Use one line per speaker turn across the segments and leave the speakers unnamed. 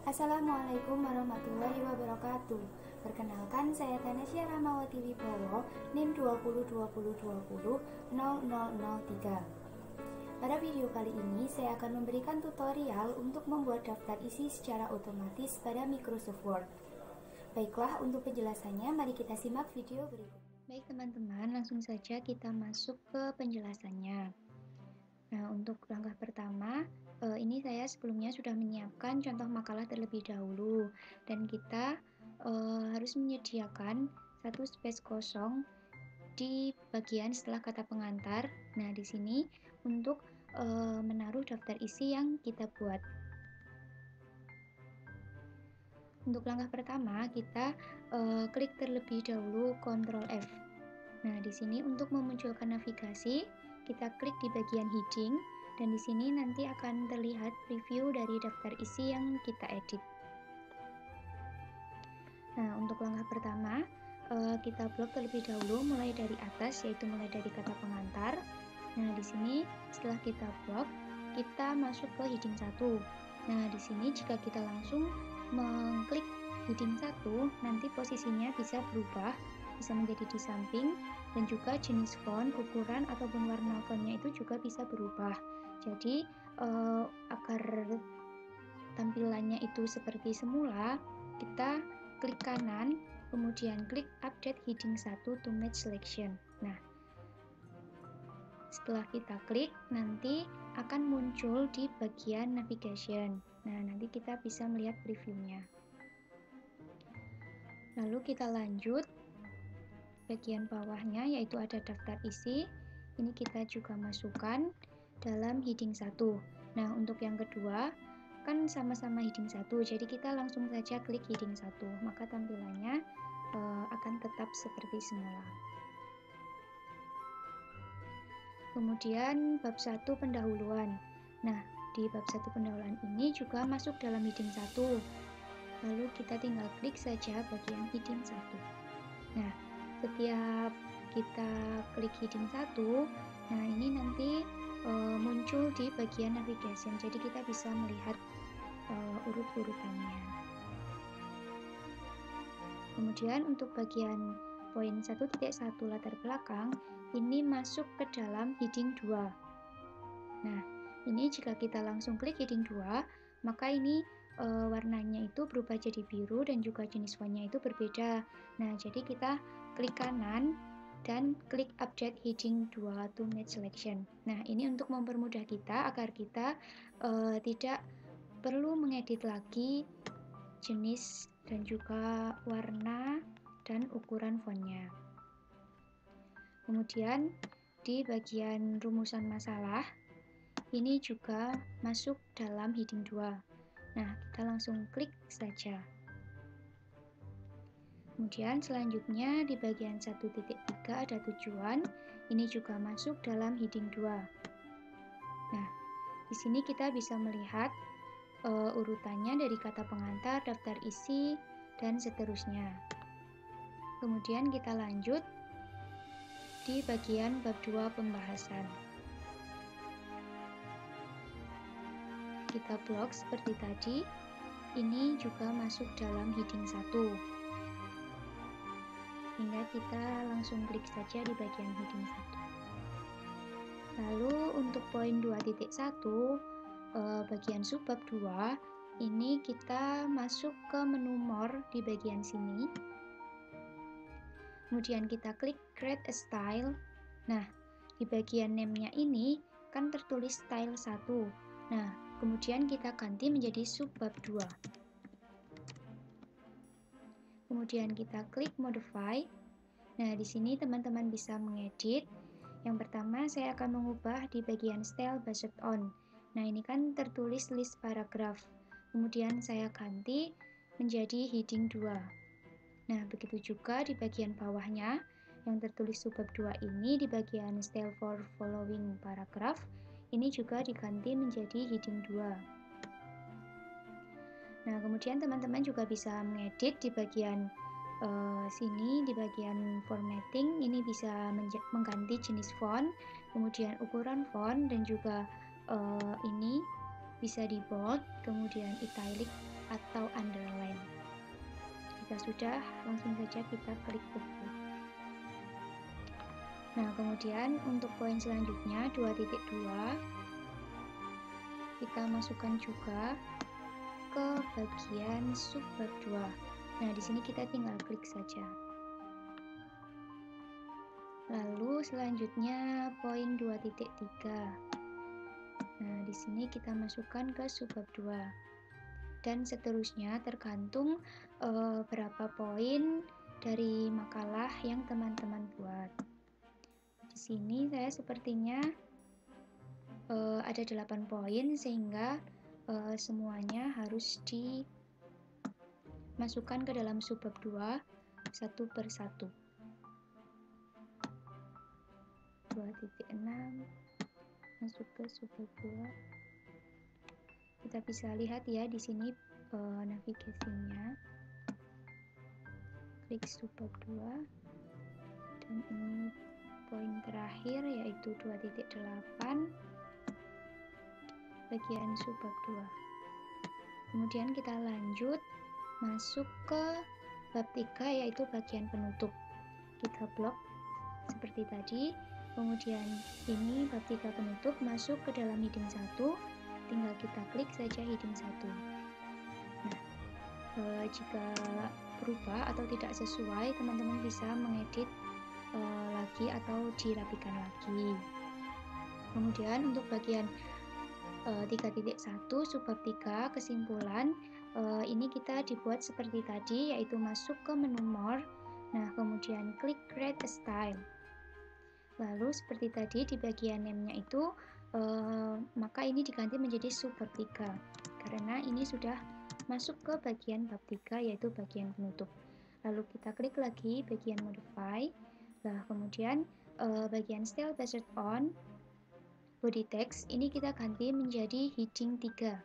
Assalamualaikum warahmatullahi wabarakatuh. Perkenalkan, saya Tanasya Rahmawati Wibowo, NIM 202020200003. Pada video kali ini, saya akan memberikan tutorial untuk membuat daftar isi secara otomatis pada Microsoft Word. Baiklah, untuk penjelasannya, mari kita simak video berikut. Baik teman-teman, langsung saja kita masuk ke penjelasannya. Nah, untuk langkah pertama, ini saya sebelumnya sudah menyiapkan contoh makalah terlebih dahulu, dan kita harus menyediakan satu space kosong di bagian setelah kata pengantar. Nah, di sini untuk menaruh daftar isi yang kita buat. Untuk langkah pertama, kita klik terlebih dahulu Ctrl F. Nah, di sini untuk memunculkan navigasi, kita klik di bagian heading, dan di sini nanti akan terlihat preview dari daftar isi yang kita edit. Nah, untuk langkah pertama, kita blok terlebih dahulu mulai dari atas, yaitu mulai dari kata pengantar. Nah, di sini setelah kita blok, kita masuk ke heading 1. Nah, di sini jika kita langsung mengklik heading 1, nanti posisinya bisa berubah, bisa menjadi di samping, dan juga jenis font, ukuran, ataupun warna fontnya itu juga bisa berubah. Jadi, agar tampilannya itu seperti semula, kita klik kanan, kemudian klik update heading 1 to match selection. Nah, setelah kita klik, nanti akan muncul di bagian navigation. Nah, nanti kita bisa melihat previewnya. Lalu kita lanjut bagian bawahnya, yaitu ada daftar isi. Ini kita juga masukkan dalam heading 1. Nah, untuk yang kedua, kan sama-sama heading 1, jadi kita langsung saja klik heading 1, maka tampilannya akan tetap seperti semula. Kemudian bab 1 pendahuluan. Nah, di bab 1 pendahuluan ini juga masuk dalam heading 1. Lalu kita tinggal klik saja bagian heading 1. Nah, setiap kita klik heading 1, nah ini nanti muncul di bagian navigation, jadi kita bisa melihat urut-urutannya. Kemudian untuk bagian poin 1.1 latar belakang, ini masuk ke dalam heading 2. Nah, ini jika kita langsung klik heading 2, maka ini warnanya itu berubah jadi biru dan juga jenis fontnya itu berbeda. Nah, jadi kita klik kanan dan klik update heading 2 to match selection. Nah, ini untuk mempermudah kita agar kita tidak perlu mengedit lagi jenis dan juga warna dan ukuran fontnya. Kemudian di bagian rumusan masalah, ini juga masuk dalam heading 2. Nah, kita langsung klik saja. Kemudian selanjutnya di bagian 1.3 ada tujuan, ini juga masuk dalam heading 2. Nah, di sini kita bisa melihat urutannya dari kata pengantar, daftar isi, dan seterusnya. Kemudian kita lanjut di bagian bab 2 pembahasan. Kita blok seperti tadi, ini juga masuk dalam heading 1. Hingga kita langsung klik saja di bagian heading 1. Lalu untuk poin 2.1, bagian subbab 2, ini kita masuk ke menu more di bagian sini. Kemudian kita klik create a style. Nah, di bagian name-nya ini kan tertulis style 1. Nah, kemudian kita ganti menjadi subbab 2. Kemudian kita klik modify. Nah, di sini teman-teman bisa mengedit. Yang pertama, saya akan mengubah di bagian style based on. Nah, ini kan tertulis list paragraph. Kemudian saya ganti menjadi heading 2. Nah, begitu juga di bagian bawahnya yang tertulis subbab 2 ini di bagian style for following paragraph, ini juga diganti menjadi heading 2. Nah, kemudian teman-teman juga bisa mengedit di bagian sini, di bagian formatting, ini bisa mengganti jenis font, kemudian ukuran font, dan juga ini bisa di bold, kemudian italic atau underline. Jika sudah, langsung saja kita klik OK. Nah, kemudian untuk poin selanjutnya 2.2 kita masukkan juga ke bagian subbab 2. Nah, di sini kita tinggal klik saja. Lalu selanjutnya poin 2.3. Nah, di sini kita masukkan ke subbab 2. Dan seterusnya tergantung berapa poin dari makalah yang teman-teman buat. Di sini saya sepertinya ada 8 poin, sehingga semuanya harus dimasukkan ke dalam subbab 2 satu per satu. 2.6 masuk ke subbab 2. Kita bisa lihat ya di sini navigasinya. Klik subbab 2 dan ini poin terakhir yaitu 2.8 bagian subbab 2. Kemudian kita lanjut masuk ke bab 3 yaitu bagian penutup. Kita blok seperti tadi. Kemudian ini bab 3 penutup masuk ke dalam heading 1. Tinggal kita klik saja heading 1. Nah, jika berubah atau tidak sesuai, teman-teman bisa mengedit lagi atau dirapikan lagi. Kemudian untuk bagian 3.1 subbab 3 kesimpulan, ini kita dibuat seperti tadi, yaitu masuk ke menu more. Nah, kemudian klik create a style. Lalu seperti tadi di bagian name-nya itu maka ini diganti menjadi subbab 3 karena ini sudah masuk ke bagian bab 3 yaitu bagian penutup. Lalu kita klik lagi bagian modify. Nah, kemudian bagian style based on body text ini kita ganti menjadi heading 3.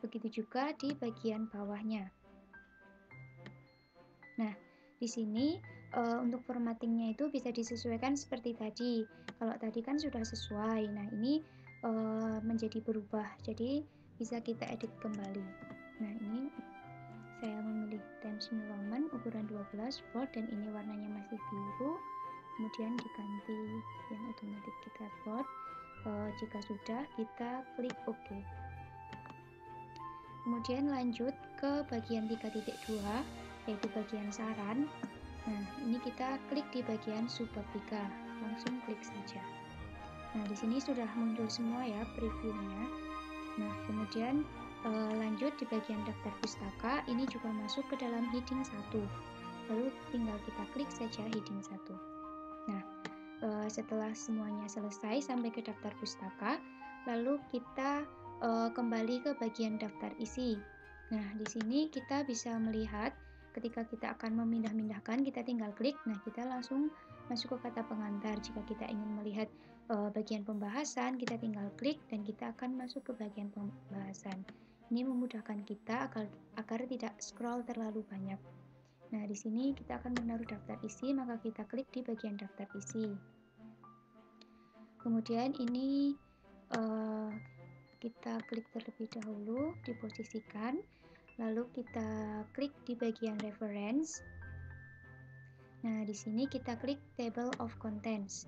Begitu juga di bagian bawahnya. Nah, di sini untuk formattingnya itu bisa disesuaikan seperti tadi. Kalau tadi kan sudah sesuai. Nah, ini menjadi berubah. Jadi bisa kita edit kembali. Nah, ini saya memilih Times New Roman ukuran 12 volt dan ini warnanya masih biru. Kemudian diganti yang otomatis kita buat. Jika sudah, kita klik OK. Kemudian lanjut ke bagian 3.2 yaitu bagian saran. Nah, ini kita klik di bagian subbab 3. Langsung klik saja. Nah, di sini sudah muncul semua ya previewnya. Nah, kemudian lanjut di bagian daftar pustaka, ini juga masuk ke dalam heading 1. Lalu tinggal kita klik saja heading 1. Nah, setelah semuanya selesai sampai ke daftar pustaka, lalu kita kembali ke bagian daftar isi. Nah, di sini kita bisa melihat ketika kita akan memindah-mindahkan, kita tinggal klik. Nah, kita langsung masuk ke kata pengantar. Jika kita ingin melihat bagian pembahasan, kita tinggal klik dan kita akan masuk ke bagian pembahasan. Ini memudahkan kita agar tidak scroll terlalu banyak. Nah, di sini kita akan menaruh daftar isi, maka kita klik di bagian daftar isi. Kemudian ini kita klik terlebih dahulu, diposisikan, lalu kita klik di bagian reference. Nah, di sini kita klik table of contents.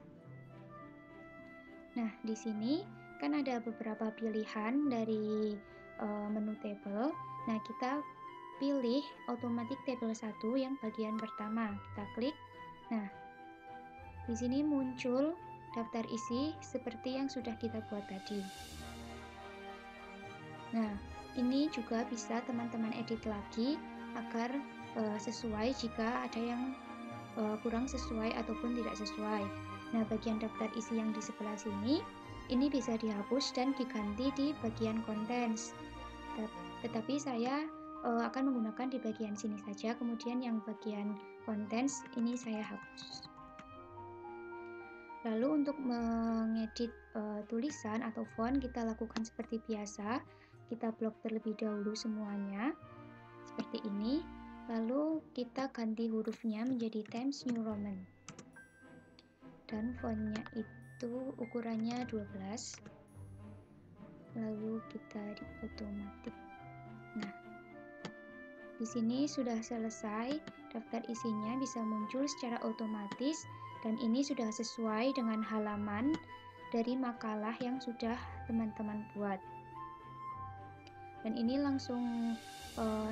Nah, di sini kan ada beberapa pilihan dari menu table. Nah, kita pilih automatic table 1 yang bagian pertama. Kita klik. Nah, di sini muncul daftar isi seperti yang sudah kita buat tadi. Nah, ini juga bisa teman-teman edit lagi agar sesuai jika ada yang kurang sesuai ataupun tidak sesuai. Nah, bagian daftar isi yang di sebelah sini ini bisa dihapus dan diganti di bagian contents. Tetapi saya akan menggunakan di bagian sini saja, kemudian yang bagian contents ini saya hapus. Lalu untuk mengedit tulisan atau font kita lakukan seperti biasa. Kita blok terlebih dahulu semuanya seperti ini. Lalu kita ganti hurufnya menjadi Times New Roman. Dan fontnya itu ukurannya 12. Lalu kita di otomatis. Di sini sudah selesai, daftar isinya bisa muncul secara otomatis dan ini sudah sesuai dengan halaman dari makalah yang sudah teman-teman buat. Dan ini langsung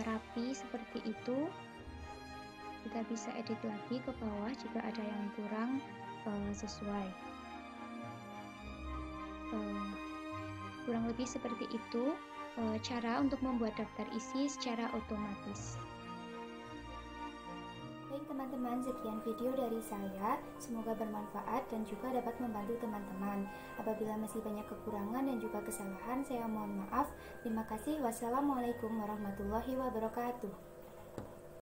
rapi seperti itu. Kita bisa edit lagi ke bawah jika ada yang kurang sesuai. Kurang lebih seperti itu cara untuk membuat daftar isi secara otomatis. Baik teman-teman, sekian video dari saya. Semoga bermanfaat dan juga dapat membantu teman-teman. Apabila masih banyak kekurangan dan juga kesalahan, saya mohon maaf. Terima kasih. Wassalamualaikum warahmatullahi wabarakatuh.